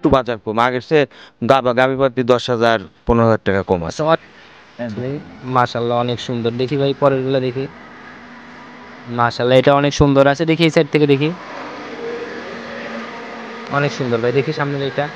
একটু বাজার কম, আগের সে গাভী প্রতি 10,000-15,000 টাকা কম আছে। মাশাআল্লাহ অনেক সুন্দর। দেখি ভাই পরের গুলো দেখি। মাশাআল্লাহ এটা অনেক সুন্দর আছে, দেখি এই সাইড থেকে দেখি। অনেক সুন্দর ভাই, দেখি সামনের এটা।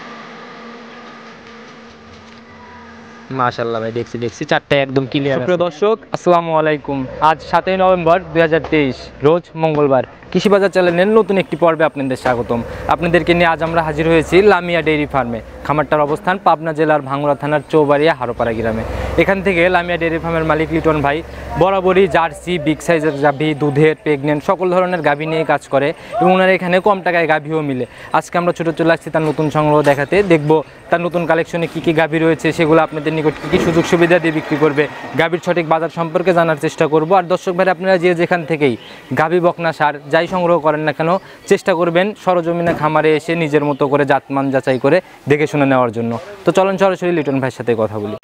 মাশাআল্লাহ ভাই, দেখছি চারটায় একদম ক্লিয়ার। সুপ্রিয় দর্শক আসসালামু আলাইকুম। আজ 7ই নভেম্বর 2023 রোজ মঙ্গলবার। কৃষি বাজার চ্যানেলের নতুন একটি পর্বে আপনাদের স্বাগতম। আপনাদেরকে নিয়ে আজ আমরা হাজির হয়েছি লামিয়া ডেইরি ফার্মে। খামারটার অবস্থান পাবনা জেলার ভাঙ্গুড়া থানার চৌবাড়িয়া হারোপাড়া গ্রামে। এখান থেকে লামিয়া ডেইরি ফার্মের মালিক লিটন ভাই বরাবরই জার্সি, বিগ সাইজের গাভী, দুধের, প্রেগনেন্ট সকল ধরনের গাভী নিয়ে কাজ করে এবং ওনার এখানে কম টাকায় গাভীও মিলে। আজকে আমরা ছোটো চলে আসছি তার নতুন সংগ্রহ দেখাতে। দেখব তার নতুন কালেকশনে কী কী গাভী রয়েছে, সেগুলো আপনাদের নিকট কী কী সুযোগ সুবিধা দিয়ে বিক্রি করবে, গাভীর সঠিক বাজার সম্পর্কে জানার চেষ্টা করব। আর দর্শক ভাই আপনারা যেখান থেকেই গাভী, বকনা, সার যাই সংগ্রহ করেন না কেন, চেষ্টা করবেন সরজমিনে খামারে এসে নিজের মতো করে জাতমান যাচাই করে দেখে শুনে নেওয়ার জন্য। তো চলুন সরাসরি লিটন ভাইয়ের সাথে কথা বলি।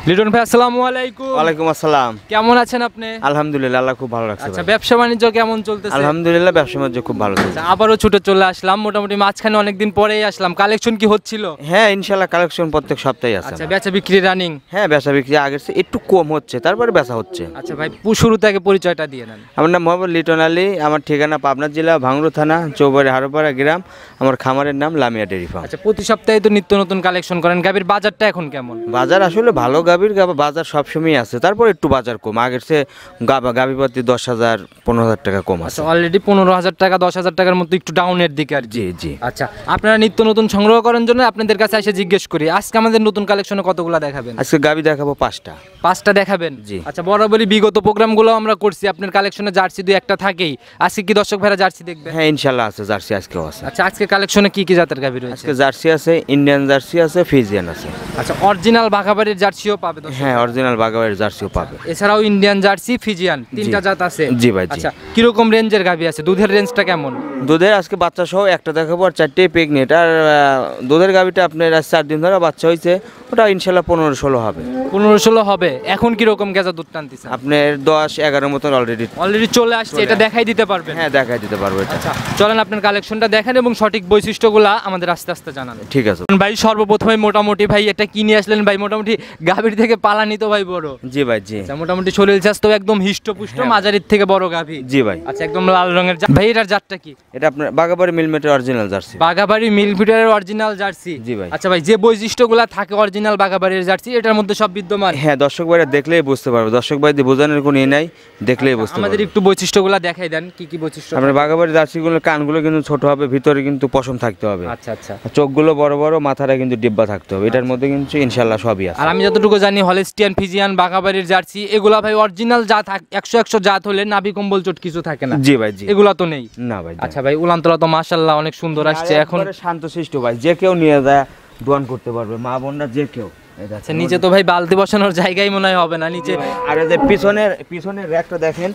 লিটন ভাই আসসালামু আলাইকুম। ওয়ালাইকুম আসসালাম। কেমন আছেন আপনি? আলহামদুলিল্লাহ, আল্লাহ খুব ভালো রাখছে। আচ্ছা, ব্যবসা বাণিজ্য কেমন চলতেছে? আলহামদুলিল্লাহ, ব্যবসা বাণিজ্য খুব ভালো চলছে। আবারও ছুটে চলে আসলাম, মোটামুটি মাঝখানে অনেকদিন পরেই আসলাম। কালেকশন কি হচ্ছিল? হ্যাঁ ইনশাআল্লাহ কালেকশন প্রত্যেক সপ্তাহে আছে। আচ্ছা, বেচা বিক্রি রানিং? হ্যাঁ বেচা বিক্রি আগের চেয়ে একটু কম হচ্ছে, তারপরে বেচা হচ্ছে। আচ্ছা ভাই, শুরু থেকে পরিচয়টা দিয়ে নেন। আমার নাম মোহাম্মদ লিটন আলী, আমার ঠিকানা পাবনা জেলা ভাঙ্গুড়া থানা চৌবাড়ি হারোপাড়া গ্রাম, আমার খামারের নাম লামিয়া ডেইরি ফার্ম। আচ্ছা, প্রতি সপ্তাহে তো নিত্য নতুন কালেকশন করেন, গাভীর বাজারটা এখন কেমন? বাজার আসলে ভালো, গাভীর বাজার সবসময় আছে, তারপর একটু বাজার কম, আগের চেয়ে গাভী প্রতি 10,000-15,000 টাকা কম আছে। অলরেডি 15,000 টাকা 10,000 টাকার মতো একটু ডাউনের দিকে আর। জি জি। আচ্ছা, আপনারা নিত্য নতুন সংগ্রহ করার জন্য আপনাদের কাছে এসে জিজ্ঞেস করি, আজকে আমাদের নতুন কালেকশনে কতগুলো দেখাবেন? আজকে গাভী দেখাবো 5টা দেখাবেন? জি। আচ্ছা, বরাবরই বিগত প্রোগ্রামগুলো আমরা করছি, আপনার কালেকশনে জার্সি দুই একটা থাকেই। আজকে কি দর্শক ভাইরা জার্সি দেখবে? হ্যাঁ ইনশাআল্লাহ আছে, জার্সি আজকেও আছে। আচ্ছা, আজকে কালেকশনে কি কি জাতের গাভী রয়েছে? আজকে জার্সি আছে, ইন্ডিয়ান জার্সি আছে, ফিজিয়ান আছে। আচ্ছা, অরিজিনাল বাঘাবাড়ির জার্সিও পাবে দর্শক? হ্যাঁ অরিজিনাল বাঘাবাড়ির জার্সিও পাবে। এছাড়াও ইন্ডিয়ান জার্সি, ফিজিয়ান, তিনটা জাত আছে। জি ভাই। আচ্ছা, কিরকম রেঞ্জের গাভী আছে? দুধের রেঞ্জটা কেমন? দুধের আজকে বাচ্চা সহ একটা দেখাবো, আর 4টে প্রেগনেন্ট। আর দুধের গাভীটা আপনার আজ 4 দিন ধরে বাচ্চা হয়েছে, ওটা ইনশাল্লাহ 15-16 হবে। 15-16 হবে। এখন কিরকম গেজা দুধ টানতেছে? আপনার 10-11 মতন অলরেডি চলে আসছে। এটা দেখাই দিতে পারবেন? হ্যাঁ দেখাই দিতে পারবো এটা। আচ্ছা, চলেন আপনার কালেকশনটা দেখেন এবং সঠিক বৈশিষ্ট্যগুলো আমাদের আস্তে আস্তে জানান। ঠিক আছে ভাই, সর্বপ্রথমে মোটামুটি ভাই এটা কি নিয়ে আসলেন ভাই? মোটামুটি গাভীর থেকে পালানি তো ভাই বড়? জি ভাই জি। আচ্ছা, মোটামুটি শরীর স্বাস্থ্য একদম হিষ্টপুষ্ট, মাঝারির থেকে বড় গাভী? জি ভাই। আচ্ছা, একদম লাল রঙের। ভাই এটার জাতটা কি? এটা আপনার বাঘাবাড়ি মিলমেটের অরিজিনাল জার্সি। বাঘাবাড়ি মিলফিটারের original jersey? জি ভাই। আচ্ছা ভাই, যে বৈশিষ্ট্যগুলো থাকে অরিজিনাল বাঘাবাড়ির জার্সি, এটার মধ্যে সব বিদ্যমান? হ্যাঁ, দর্শক ভাইরা দেখলেই বুঝতে পারবে, দর্শক ভাই বোঝানোর কোনো নাই, দেখলেই বুঝতে পারবে। আমাদের একটু বৈশিষ্ট্যগুলো দেখাই দেন, কি কি বৈশিষ্ট্য? আপনার বাঘাবাড়ি জার্সিগুলোর কানগুলো কিন্তু ছোট হবে, ভিতরে কিন্তু পশম থাকতে হবে। আচ্ছা আচ্ছা। চোখগুলো বড় বড়, মাথাটা কিন্তু ডিব্বা থাকতে হবে। এটার মধ্যে কিন্তু ইনশাল্লাহ সবই আছে। আর আমি যতটুকু জানি হলস্টিয়ান, ফিজিয়ান, বাঘাবাড়ির জার্সি এগুলা ভাই অরিজিনাল জাত 100 জাত হলে নাভি কম্বল চোট কিছু থাকে না? জি ভাই জি। এগুলা তো নেই? না ভাই। আচ্ছা ভাই, উলানতলা তো মাশাআল্লাহ অনেক সুন্দর আসছে। এখন শান্তশিষ্ট ভাই, যে কেউ নিয়ে যায় দোয়ান করতে পারবে, মা বোনরা যে কেউ। আচ্ছা, নিচে তো ভাই বালতি বসানোর জায়গাই মনে হয় হবে না নিচে। আর এই যে পিছনের র্যাকটা দেখেন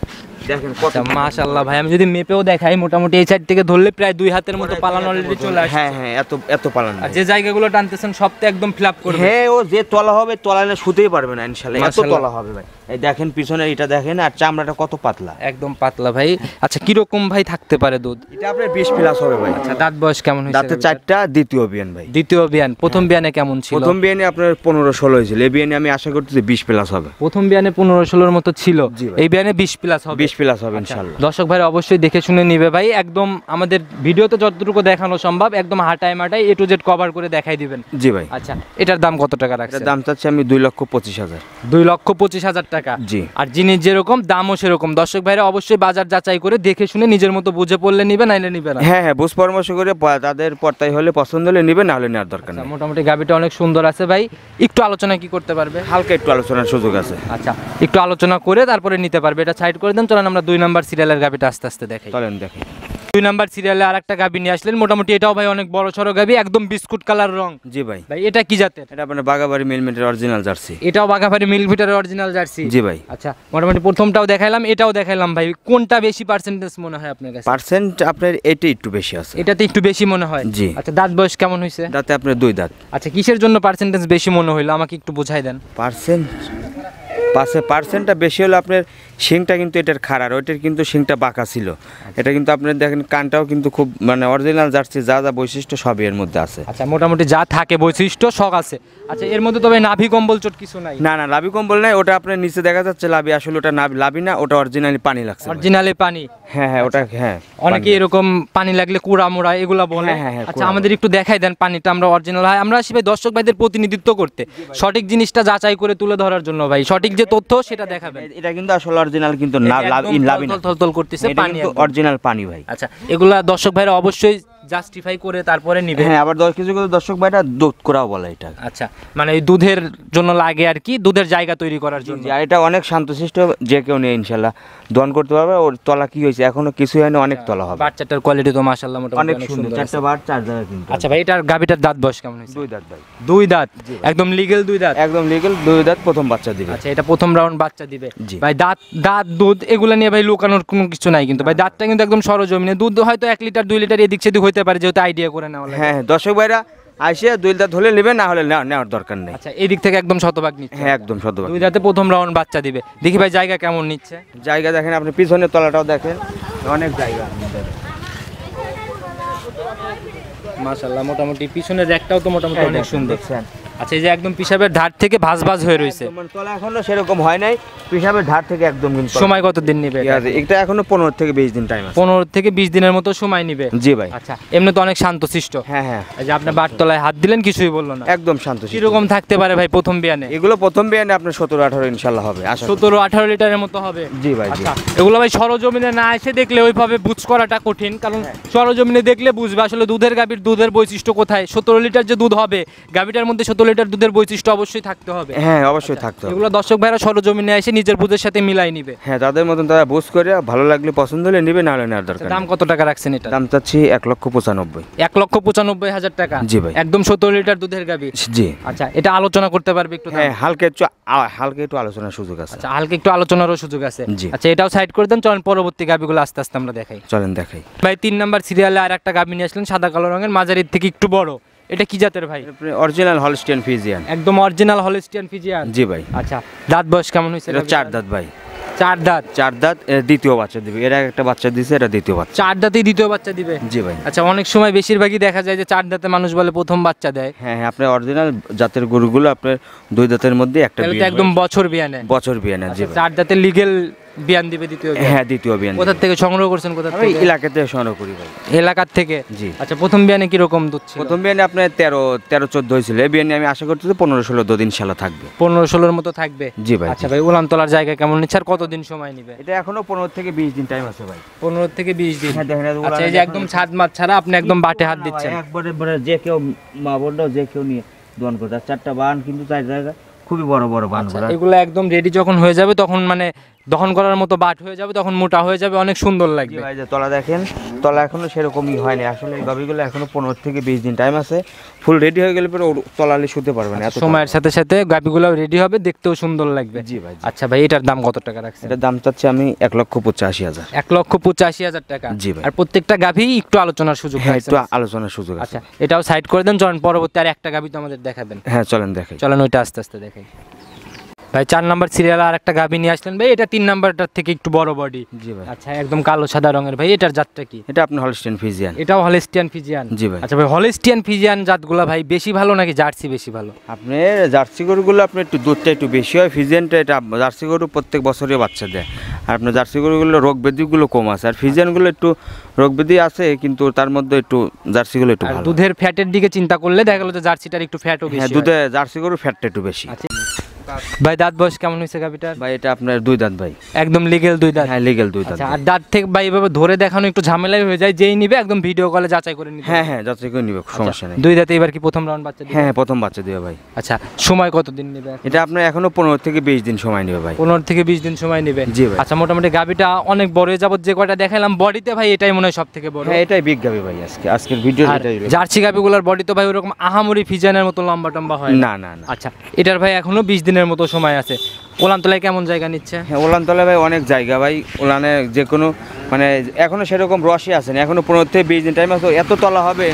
কত মাশাআল্লাহ ভাই, আমি যদি মেপেও দেখাই মোটামুটি এই সাইড থেকে ধরলে প্রায় 2 হাতের মতো পালান অলরেডি চলে আসছে। হ্যাঁ হ্যাঁ, এত পালান। আর যে জায়গাগুলো টানতেছেন সব তো একদম ফিল আপ করবে। হ্যাঁ, ও যে তলা হবে, তলালে শুতেই পারবে না ইনশাআল্লাহ, এত তলা হবে ভাই। এই দেখেন পিছনে এটা দেখেন, আর চামড়াটা কত পাতলা, একদম পাতলা ভাই। আচ্ছা, কি রকম ভাই থাকতে পারে দুধ? এটা আপনার 20 প্লাস হবে ভাই। আচ্ছা, দাঁত বয়স কেমন হইছে? দাঁতে 4টা, দ্বিতীয় বিয়ান ভাই। দ্বিতীয় বিয়ান। প্রথম বিয়ানে কেমন ছিল? প্রথম বিয়ানে আপনার 15-16 হয়েছিল, এই বিয়ানে আমি আশা করতেছি 20 প্লাস হবে। প্রথম বিয়ানে 15-16 মতো ছিল, এই বিয়ানে 20 প্লাস হবে। 20 প্লাস হবে ইনশাআল্লাহ। দর্শক ভাই অবশ্যই দেখে শুনে নিবে ভাই, একদম আমাদের ভিডিওতে যতটুকু দেখানো সম্ভব একদম হাঁটায় মাটায় A to Z কভার করে দেখাই দিবেন। জি ভাই। আচ্ছা, এটার দাম কত টাকা রাখছেন? দাম চাচ্ছি আমি 2,25,000। 2,25,000 টাকা? জি। আর জিনিস যেরকম দামও সেরকম। দর্শক ভাইরা অবশ্যই বাজার যাচাই করে দেখে শুনে নিজের মতো বুঝে পড়লে নিবে, নাইলে নিবে না। হ্যাঁ হ্যাঁ, বুঝ পরামর্শ করে তাদের পর্তায় হলে পছন্দ হলে নিবে, না হলে নেওয়ার দরকার নেই। মোটামুটি গাবিটা অনেক সুন্দর আছে ভাই, একটু আলোচনা কি করতে পারবে? হালকা একটু আলোচনার সুযোগ আছে। আচ্ছা, একটু আলোচনা করে তারপরে নিতে পারবে। এটা সাইড করে দেন, চলেন আমরা 2 নাম্বার সিরিয়ালের গাবিটা আস্তে আস্তে দেখাই। চলেন দেখি। 2 নাম্বার সিরিয়ালে আরেকটা গাবি নিয়ে আসলেন, মোটামুটি এটাও ভাই অনেক বড় সড়ো গাবি, একদম বিস্কুট কালার রং। জি ভাই। ভাই এটা কি জাতের? এটা আপনার বাঘাবাড়ি মিলমেটের অরিজিনাল জার্সি। এটাও বাঘাবাড়ি মিলভিটারের অরিজিনাল জার্সি? জি ভাই। আচ্ছা, মোটামুটি প্রথমটাও দেখাইলাম, এটাও দেখাইলাম ভাই, কোনটা বেশি পার্সেন্টেজ মনে হয় আপনার কাছে? পার্সেন্ট আপনার এটা একটু বেশি আছে। এটাতে একটু বেশি মনে হয়? জি। আচ্ছা, দাঁত বয়স কেমন হয়েছে? দাঁতে আপনার 2 দাঁত। আচ্ছা, কিসের জন্য পার্সেন্টেজ বেশি মনে হইলো আমাকে একটু বুঝাই দেন। পার্সেন্টটা বেশি হলো আপনার শিংটা কিন্তু এটার খাড়ার, ওইটার কিন্তু শিংটা বাঁকা ছিল। এটা কিন্তু আপনার দেখেন কানটাও কিন্তু খুব মানে অরিজিনাল জার্সি যা যা বৈশিষ্ট্য সবই এর মধ্যে আছে। আচ্ছা, মোটামুটি যা থাকে বৈশিষ্ট্য শখ আছে। আচ্ছা, এর মধ্যে তবে নাভি কম্বল চোট কিছু নাই? না না, লাভি কম্বল নাই, ওটা আপনার নিচে দেখা যাচ্ছে লাভি, আসলে ওটা লাভি না, ওটা অরিজিনালি পানি লাগছে ভাই। অরিজিনালি পানি? হ্যাঁ হ্যাঁ, ওটা হ্যাঁ অনেকে এরকম পানি লাগলে কুড়া মোড়া এগুলা বলে। হ্যাঁ, আচ্ছা, আমাদের একটু দেখাই দেন পানিটা, আমরা অরিজিনাল হয় আমরা আসি ভাই দর্শক ভাইদের প্রতিনিধিত্ব করতে, সঠিক জিনিসটা যাচাই করে তুলে ধরার জন্য ভাই, সঠিক যে তথ্য সেটা দেখাবেন। এটা কিন্তু আসলে অরিজিনাল কিন্তু না, লাভি না, থলথল করতেছে পানি, অরিজিনাল পানি ভাই। আচ্ছা, এগুলা দর্শক ভাইরা অবশ্যই জাস্টিফাই করে তারপরে নিবে। হ্যাঁ, আবার কিছু কিছু দর্শক ভাইরা দুধ করাও বলে এটা। আচ্ছা, মানে এই দুধের জন্য লাগে আর কি, দুধের জায়গা তৈরি করার জন্য। আর এটা অনেক শান্তশিষ্ট, যে কেউ নিয়ে ইনশাল্লাহ দহন করতে পারবে। ওর তলা কি হয়েছে এখনো কিছু হয়নি, অনেক তলা হবে। বাচ্চাটার কোয়ালিটি তো মাশাআল্লাহ মোটামুটি অনেক সুন্দর, চারটা বার চার জায়গা কিন্তু। আচ্ছা ভাই, এটার গাবিটার দাঁত বয়স কেমন হয়েছে? 2 দাঁত ভাই। 2 দাঁত? একদম লিগ্যাল 2 দাঁত? একদম লিগ্যাল 2 দাঁত, প্রথম বাচ্চা দিবে। আচ্ছা, এটা প্রথম রাউন্ড বাচ্চা দিবে জি। ভাই। দাঁত দুধ এগুলা নিয়ে ভাই লুকানোর কোনো কিছু নাই কিন্তু ভাই, দাঁতটা কিন্তু একদম সরজমিনে। দুধ হয়তো 1 লিটার 2 লিটার এদিক সেদিক হইতে পারে, যেহেতু আইডিয়া করে নেওয়া লাগে। হ্যাঁ, দর্শক ভাইরা আইসে 2 দাঁত হলে নেবে, না হলে নেওয়ার দরকার নেই। আচ্ছা, এই দিক থেকে একদম শতভাগ নিচ্ছে? হ্যাঁ, একদম শতভাগ। 2 দাঁতে প্রথম রাউন্ড বাচ্চা দিবে। দেখি ভাই জায়গা কেমন নিচ্ছে। জায়গা দেখেন আপনি, পিছনের তলাটাও দেখেন, অনেক জায়গা। মাশাআল্লাহ, মোটামুটি পিছনের র্যাকটাও তো মোটামুটি অনেক সুন্দর। দেখছেন? আচ্ছা, এই যে একদম পিসাবের ধার থেকে ভাঁজ হয়ে রয়েছে। মানে তলা এখনো সেরকম হয় নাই, পিসাবের ধার থেকে একদম কিন্তু সময় কত দিন নেবে এটা? এখনো 15 থেকে 20 দিন টাইম আছে। 15 থেকে 20 দিনের মতো সময় নিবে? জি ভাই। আচ্ছা, এমনি তো অনেক শান্তশিষ্ট। হ্যাঁ হ্যাঁ, এই যে আপনি বাটতলায় হাত দিলেন, কিছুই বললো না? একদম শান্ত। কিরকম থাকতে পারে ভাই প্রথম বিয়ানে? এগুলো প্রথম বিয়ানে আপনার 17-18 ইনশাল্লাহ হবে, আশা করি। 17-18 লিটারের মতো হবে? জি ভাই, জি। আচ্ছা, এগুলো ভাই সরজমিনে না এসে দেখলে ওইভাবে বুঝ করাটা কঠিন, কারণ সরজমিনে দেখলে বুঝবে আসলে দুধের গাভীর দুধের বৈশিষ্ট্য কোথায়। 17 লিটার যে দুধ হবে, গাভীটার মধ্যে 17 লিটার দুধের বৈশিষ্ট্য অবশ্যই থাকতে হবে। হ্যাঁ, অবশ্যই থাকতে হবে। এগুলো দর্শক ভাইরা সরজমিনে এসে নিজের বুঝের সাথে মিলাই নিবে। হ্যাঁ, তাদের মতন তারা বুঝ করে ভালো লাগলে পছন্দ হলে নিবে, না হলে নেওয়ার দরকার দাম নেই। কত টাকা রাখছেন এটা? দাম চাচ্ছি 1,95,000। 1,95,000 টাকা? জি ভাই। একদম 17 লিটার দুধের গাভী? জি। আচ্ছা, এটা আলোচনা করতে পারবে একটু? হ্যাঁ, হালকা একটু আলোচনার সুযোগ আছে। আচ্ছা, হালকা একটু আলোচনারও সুযোগ আছে? জি। আচ্ছা, এটাও সাইড করে দেন, চলেন পরবর্তী গাভীগুলো আস্তে আস্তে আমরা দেখাই। চলেন দেখাই ভাই, 3 নাম্বার সিরিয়ালে আর একটা গাভী নিয়ে আসলেন, সাদা কালো রঙের, মাঝারির থেকে একটু বড়। এটা কি জাতের ভাই? Original Holstein Friesian. একদম অরিজিনাল হলস্টিয়ান ফ্রিজিয়ান? জি ভাই। আচ্ছা, দাঁত বয়স কেমন হয়েছে? এটা 4 দাঁত ভাই। 4 দাঁত? 4 দাঁত, দ্বিতীয় বাচ্চা দিবে। এর আগে একটা বাচ্চা দিছে, এটা দ্বিতীয় বাচ্চা। 4 দাঁতেই দ্বিতীয় বাচ্চা দিবে? জি ভাই। আচ্ছা, অনেক সময় বেশিরভাগই দেখা যায় যে 4 দাঁতে মানুষ বলে প্রথম বাচ্চা দেয়। হ্যাঁ হ্যাঁ, আপনার অরিজিনাল জাতের গরুগুলো আপনার 2 দাঁতের মধ্যে একটা তাহলে তো বিয়ান একদম বছর বিয়ানে? বছর বিয়ান। জি ভাই। 4 দাঁতে লিগ্যাল বিয়ান দিবে দ্বিতীয় বিয়ান? হ্যাঁ, দ্বিতীয় বিয়ান। কোথা থেকে সংগ্রহ করছেন? কোথা আমি থেকে? এলাকাতে সংগ্রহ করি ভাই। এলাকার থেকে? জি। আচ্ছা, প্রথম বিয়ানে কি রকম দুধ ছিল? প্রথম বিয়ানে আপনার 13-14 হয়েছিল। এই বিয়ানে আমি আশা করতেছি 15-16 দিন ইনশাল্লাহ থাকবে। 15-16 মতো থাকবে? জি ভাই। আচ্ছা ভাই, উলান তোলার জায়গা কেমন নিচ্ছে আর কতদিন সময় নিবে? এটা এখনো 15 থেকে 20 দিন টাইম আছে ভাই। 15 থেকে 20 দিন? হ্যাঁ, দেখেন আচ্ছা, এই যে একদম ছাদ মাছ ছাড়া আপনি একদম বাটে হাত দিচ্ছেন? একবারে যে কেউ মা বোনরাও যে কেউ নিয়ে দোয়ান করতে। আর 4টা বান কিন্তু 4 জায়গা খুবই বড় বড় বান। এগুলো একদম রেডি যখন হয়ে যাবে তখন মানে দহন করার মতো বাট হয়ে যাবে, তখন মোটা হয়ে যাবে, অনেক সুন্দর লাগবে। ভাই, যে তলা দেখেন, তলা এখনো সেরকমই হয়নি। আসলে এই গাভীগুলো এখনো 15 থেকে 20 দিন টাইম আছে। ফুল রেডি হয়ে গেলে পরে তলালে শুতে পারবে না। এত সময়ের সাথে সাথে গাভীগুলো রেডি হবে, দেখতেও সুন্দর লাগবে। জি ভাই। আচ্ছা ভাই, এটার দাম কত টাকা রাখছেন? এটার দাম চাচ্ছি আমি 1,85,000। 1,85,000 টাকা? জি ভাই। আর প্রত্যেকটা গাভী একটু আলোচনার সুযোগ হ্যাঁ, রাখছেন? একটু আলোচনার সুযোগ আছে। আচ্ছা, এটাও সাইড করে দেন, চলেন পরবর্তী আর একটা গাভী তো আমাদের দেখাবেন। হ্যাঁ, চলেন দেখাই। চলেন ওইটা আস্তে আস্তে দেখাই। ভাই, 4 নাম্বার সিরিয়াল আর একটা গাভী নিয়ে আসলেন ভাই, এটা 3 নাম্বারটার থেকে একটু বড় বডি। জি ভাই। আচ্ছা, একদম কালো সাদা রঙের ভাই, এটার জাতটা কি? এটা আপনার হলস্টিয়ান ফ্রিজিয়ান। এটাও হলস্টিয়ান ফ্রিজিয়ান? জি ভাই। আচ্ছা ভাই, হলস্টিয়ান ফ্রিজিয়ান জাতগুলা ভাই বেশি ভালো নাকি জার্সি বেশি ভালো? আপনার জার্সি গরুগুলো আপনার একটু দুধটা একটু বেশি হয়। ফ্রিজিয়ানটা এটা জার্সি গরু প্রত্যেক বছরই বাচ্চা দেয়। আর আপনার জার্সি গরুগুলো রোগ ব্যাধিগুলো কম আছে, আর ফ্রিজিয়ানগুলো একটু রোগ ব্যাধি আছে, কিন্তু তার মধ্যে একটু জার্সিগুলো একটু আর ভালো। দুধের ফ্যাটের দিকে চিন্তা করলে দেখা গেল যে জার্সিটার একটু ফ্যাটও হ্যাঁ, বেশি। দুধে জার্সি গরু ফ্যাটটা একটু বেশি। আচ্ছা ভাই, দাঁত বয়স কেমন হয়েছে গাভীটার? ভাই, এটা আপনার 2 দাঁত ভাই। একদম লিগ্যাল 2 দাঁত? হ্যাঁ, লিগ্যাল 2 দাঁত। আচ্ছা, আর দাঁত থেকে ভাই এভাবে ধরে দেখানো একটু ঝামেলাই হয়ে যায়, যেই নিবে একদম ভিডিও কলে যাচাই করে নিবে? হ্যাঁ হ্যাঁ, যাচাই করে নিবে, সমস্যা নেই। 2 দাঁতে এবার কি প্রথম রাউন্ড বাচ্চা দিবে? হ্যাঁ, প্রথম বাচ্চা দিবে ভাই। আচ্ছা, সময় কতদিন নেবে? এটা আপনার এখনো 15 থেকে 20 দিন সময় নেবে ভাই। 15 থেকে 20 দিন সময় নেবে? জি ভাই। আচ্ছা, মোটামুটি গাভীটা অনেক বড় হয়ে যাবত, যে কয়টা দেখাইলাম বডিতে ভাই এটাই মনে হয় সব থেকে বড়। হ্যাঁ, এটাই বিগ গাভী ভাই। আজকের ভিডিও আর এটাই। জার্সি গাভীগুলোর বডি তো ভাই ওরকম আহামরি ফিজানের মতো লম্বা টম্বা হয় না না না। আচ্ছা, এটার ভাই এখনো 20 দিনের মতো সময় আছে। ওলানতলায় কেমন জায়গা নিচ্ছে? হ্যাঁ, ওলানতলা ভাই অনেক জায়গা ভাই। ওলানে যে কোনো মানে এখনো সেরকম রসই আসেনি। এখনো 15 থেকে 20 দিন টাইম আছে। এত তলা হবে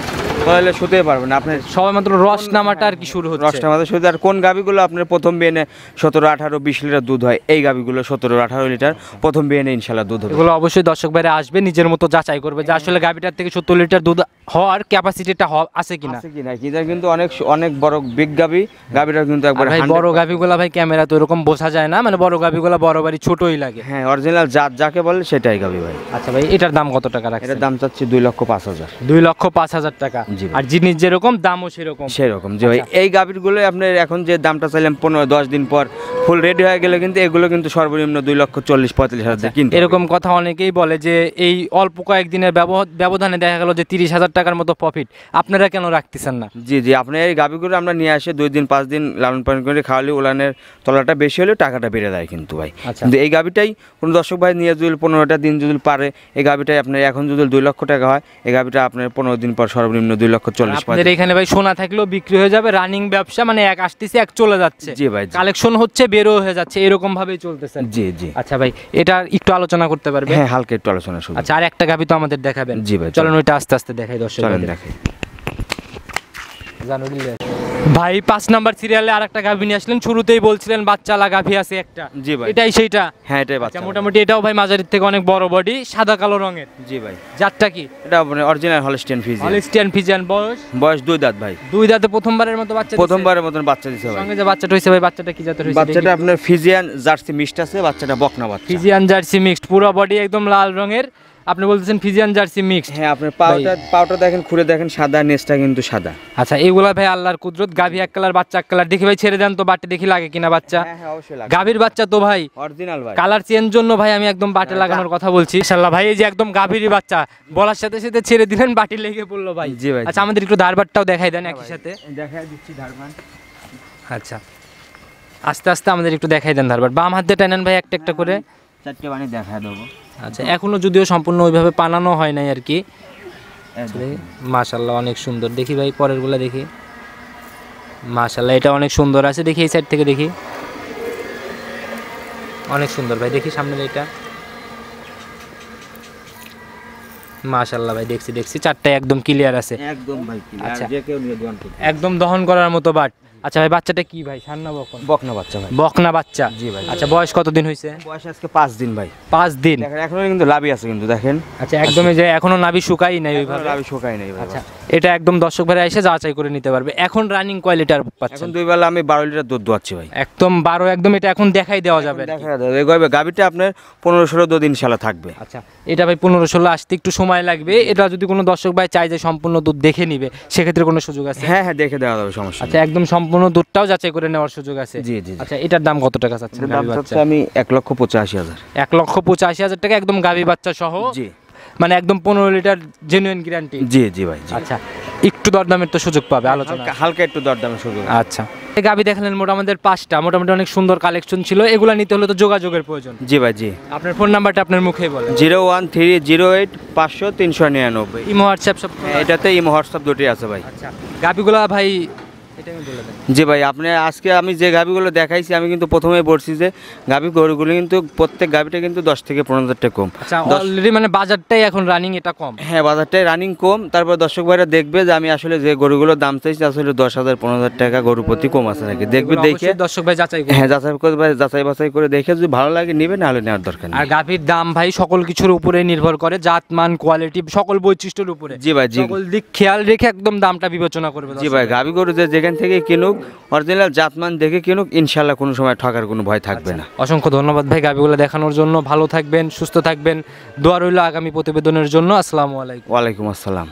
তাহলে শুতেই পারবেন না আপনার সবাই মাত্র রস নামাটা আর কি শুরু হচ্ছে। রসটা আমাদের শুধু। আর কোন গাভিগুলো আপনার প্রথম বিয়েনে 17, 18, 20 লিটার দুধ হয়, এই গাভিগুলো 17, 18 লিটার প্রথম বিয়েনে ইনশাল্লাহ দুধ হবে। এগুলো অবশ্যই দর্শক ভাইরা আসবে, নিজের মতো যাচাই করবে যে আসলে গাভিটার থেকে 70 লিটার দুধ হওয়ার ক্যাপাসিটিটা আছে কিনা। আছে কিনা, এটা কিন্তু অনেক অনেক বড় বিগ গাভি, গাভিটা কিন্তু একবার ভাই বড় গাভিগুলা ভাই ক্যামেরা তো এরকম বোঝা যায় না, মানে বড় গাভিগুলা বড় বাড়ি ছোটই লাগে। হ্যাঁ, অরিজিনাল জাত যাকে বলে সেটাই গাভি ভাই। আচ্ছা ভাই, এটার দাম কত টাকা রাখছেন? এটার দাম চাচ্ছি 2,05,000। 2,05,000 টাকা। জি ভাই। আর জিনিস যেরকম দামও সেরকম। সেরকম যে ভাই এই গাভিরগুলো আপনার এখন যে দামটা চাইলাম 15-10 দিন পর ফুল রেডি হয়ে গেলে কিন্তু এগুলো কিন্তু সর্বনিম্ন 2,40,000-45,000 কিন্তু এরকম কথা অনেকেই বলে যে এই অল্প কয়েকদিনের ব্যবধানে দেখা গেল যে 30,000 টাকার মতো প্রফিট, আপনারা কেন রাখতেছেন না? জি জি, আপনার এই গাভিগুলো আমরা নিয়ে আসে 2 দিন 5 দিন লালন পালন করে খাওয়ালে উলানের তলাটা বেশি হলে টাকাটা বেড়ে দেয় কিন্তু ভাই। আচ্ছা। কিন্তু এই গাভিটাই কোনো দর্শক ভাই নিয়ে যদি 15টা দিন যদি পারে, এই গাভিটাই আপনার এখন যদি 2 লক্ষ টাকা হয়, এই গাভিটা আপনার 15 দিন পর সর্বনিম্ন 2,40,000। আপনাদের এখানে ভাই সোনা থাকলেও বিক্রি হয়ে যাবে, রানিং ব্যবসা, মানে এক আসতেছে এক চলে যাচ্ছে। জি ভাই, জি। কালেকশন হচ্ছে বেরো হয়ে যাচ্ছে, এরকম ভাবেই চলতেছে। জি জি। আচ্ছা ভাই, এটা একটু আলোচনা করতে পারবে? হ্যাঁ, হালকা একটু আলোচনা শুরু। আচ্ছা, আর একটা গাভি তো আমাদের দেখাবেন। জি ভাই, চলেন ওইটা আস্তে আস্তে দেখাই দর্শক। চলেন দেখাই। ভাই 5 নাম্বার সিরিয়ালে আরেকটা গাভি নিয়ে আসলেন, শুরুতেই বলছিলেন বাচ্চালা গাভি আছে একটা। জি ভাই। এটাই সেইটা? হ্যাঁ, এটাই আচ্ছা, বাচ্চা। মোটামুটি এটাও ভাই মাঝারির থেকে অনেক বড় বডি, সাদা কালো রঙের। জি ভাই। জাতটা কি? এটা original Holstein Friesian. Holstein Friesian. বয়স? বয়স 2 দাঁত ভাই। 2 দাঁতে প্রথমবারের মতো বাচ্চা দিছে? প্রথমবারের মতন বাচ্চা দিছে ভাই। সঙ্গে যে বাচ্চাটা হইছে ভাই, বাচ্চাটা কি জাতের হইছে? বাচ্চাটা আপনার ফ্রিজিয়ান জার্সি মিক্সড আছে, বাচ্চাটা বকনা বাচ্চা। ফিজিয়ান জার্সি মিক্সড, পুরো বডি একদম লাল রঙের। আপনি বলতেছেন ফিজিয়ান জার্সি মিক্সড? হ্যাঁ, আপনার পাউটা দেখেন, খুলে দেখেন, সাদা, নেসটা কিন্তু সাদা। আচ্ছা, এগুলা ভাই আল্লাহর কুদরত। গাভী এক কালার, বাচ্চা এক কালার। দেখি ভাই ছেড়ে দেন তো, বাটে দেখি লাগে কিনা বাচ্চা। হ্যাঁ হ্যাঁ, অবশ্যই লাগে। গাভীর বাচ্চা তো ভাই অরিজিনাল ভাই। কালার চেঞ্জ জন্য ভাই আমি একদম বাটে লাগানোর কথা বলছি। ইনশাআল্লাহ ভাই, এই যে একদম গাভীরই বাচ্চা, বলার সাথে সাথে ছেড়ে দিলেন, বাটি লেগে পড়লো ভাই। জি ভাই। আচ্ছা, আমাদের একটু ধারবাটটাও দেখাই দেন একই সাথে। দেখাই দিচ্ছি ধারবান। আচ্ছা, আস্তে আস্তে আমাদের একটু দেখাই দেন ধারবাট। বাম হাত দিয়ে টানেন ভাই একটা একটা করে। 4টে বানি দেখায় দেবো। আচ্ছা, এখনো যদিও সম্পূর্ণ ওইভাবে পানানো হয় নাই আর কি। মাশাআল্লাহ, অনেক সুন্দর। দেখি ভাই পরের গুলা দেখি। মাশাআল্লাহ, এটা অনেক সুন্দর আছে। দেখি এই সাইড থেকে দেখি, অনেক সুন্দর ভাই। দেখি সামনের এটা। মাশাআল্লাহ ভাই, দেখছি দেখছি, চারটায় একদম ক্লিয়ার আছে। একদম ভাই ক্লিয়ার। আচ্ছা। যে কেউ নিয়ে দোয়ান করতে। একদম দহন করার মতো বাট। আচ্ছা ভাই, বাচ্চাটা কি ভাই, ষাঁড় না বকন? বকনা বাচ্চা ভাই। বকনা বাচ্চা। জি ভাই। আচ্ছা, বয়স কতদিন হয়েছে? বয়স আজকে 5 দিন ভাই। 5 দিন। দেখেন এখনো কিন্তু লাভই আছে কিন্তু দেখেন। আচ্ছা, একদমই যে এখনো নাভি শুকাই নাই এখনো ওইভাবে? লাভই শুকায় নাই ভাই। আচ্ছা, এটা একদম দর্শক ভাইরা এসে যাচাই করে নিতে পারবে। এখন রানিং কোয়ালিটি আর পাচ্ছেন? এখন 2 বেলা আমি 12 লিটার দুধ দোয়াচ্ছি ভাই। একদম 12, একদম এটা এখন দেখাই দেওয়া যাবে আর কি। দেখা যাবে এই গাবিটা আপনার 15-16 দিন ইনশাআল্লাহ থাকবে। আচ্ছা, এটা ভাই 15-16 আসতে একটু সময় লাগবে। এটা যদি কোনো দর্শক ভাই চাই যে সম্পূর্ণ দুধ দেখে নিবে, সেক্ষেত্রে কোনো সুযোগ আছে? হ্যাঁ হ্যাঁ, দেখে দেওয়া যাবে, সমস্যা নেই। আচ্ছা, একদম সম্পূর্ণ দুধটাও যাচাই করে নেওয়ার সুযোগ আছে? জি জি। আচ্ছা, এটার দাম কত টাকা চাচ্ছেন? এটার দাম চাচ্ছি আমি 1,85,000। 1,85,000 টাকা, একদম গাভী বাচ্চা সহ? জি। মানে একদম 15 লিটার জেনুইন গ্যারান্টি? জি জি ভাই, জি। আচ্ছা, একটু দরদামের তো সুযোগ পাবে আলোচনা? হালকা একটু দরদামের সুযোগ। আচ্ছা, এই গাভী দেখালেন মোটামুটি আমাদের 5টা, মোটামুটি অনেক সুন্দর কালেকশন ছিল। এগুলা নিতে হলে তো যোগাযোগের প্রয়োজন। জি ভাই, জি। আপনার ফোন নাম্বারটা আপনার মুখেই বলেন। 01308 500 399। ইমো হোয়াটসঅ্যাপ সব? এটাতে ইমো হোয়াটসঅ্যাপ দুটোই আছে ভাই। আচ্ছা, গাভীগুলা ভাই এটা আমি বলে দেন। জি ভাই, আপনি আজকে আমি যে গাভিগুলো দেখাইছি, আমি কিন্তু প্রথমেই বলছি যে গাভি গরুগুলো কিন্তু প্রত্যেক গাভিটা কিন্তু 10 থেকে 15,000 টাকা কম। আচ্ছা, অলরেডি মানে বাজারটাই এখন রানিং এটা কম? হ্যাঁ, বাজারটাই রানিং কম। তারপর দর্শক ভাইরা দেখবে যে আমি আসলে যে গরুগুলোর দাম চাইছি আসলে 10,000-15,000 টাকা গরু প্রতি কম আছে নাকি দেখবে, দেখে দর্শক ভাই যাচাই করবে। হ্যাঁ, যাচাই বাছাই করে দেখে যদি ভালো লাগে নিবে, নাহলে নেওয়ার দরকার নেই। আর গাভীর দাম ভাই সকল কিছুর উপরে নির্ভর করে, জাত মান কোয়ালিটি সকল বৈশিষ্ট্যের উপরে। জি ভাই, জি। সকল দিক খেয়াল রেখে একদম দামটা বিবেচনা করবে। জি ভাই, গাভি গরু যে যেখান থেকে কিনুক, অরিজিনাল জাতমান দেখে কিনুক, ইনশাল্লাহ কোনো সময় ঠকার কোনো ভয় থাকবে না। অসংখ্য ধন্যবাদ ভাই গাভীগুলো দেখানোর জন্য। ভালো থাকবেন, সুস্থ থাকবেন, দোয়া রইল আগামী প্রতিবেদনের জন্য। আসসালামু আলাইকুম। ওয়ালাইকুম আসসালাম।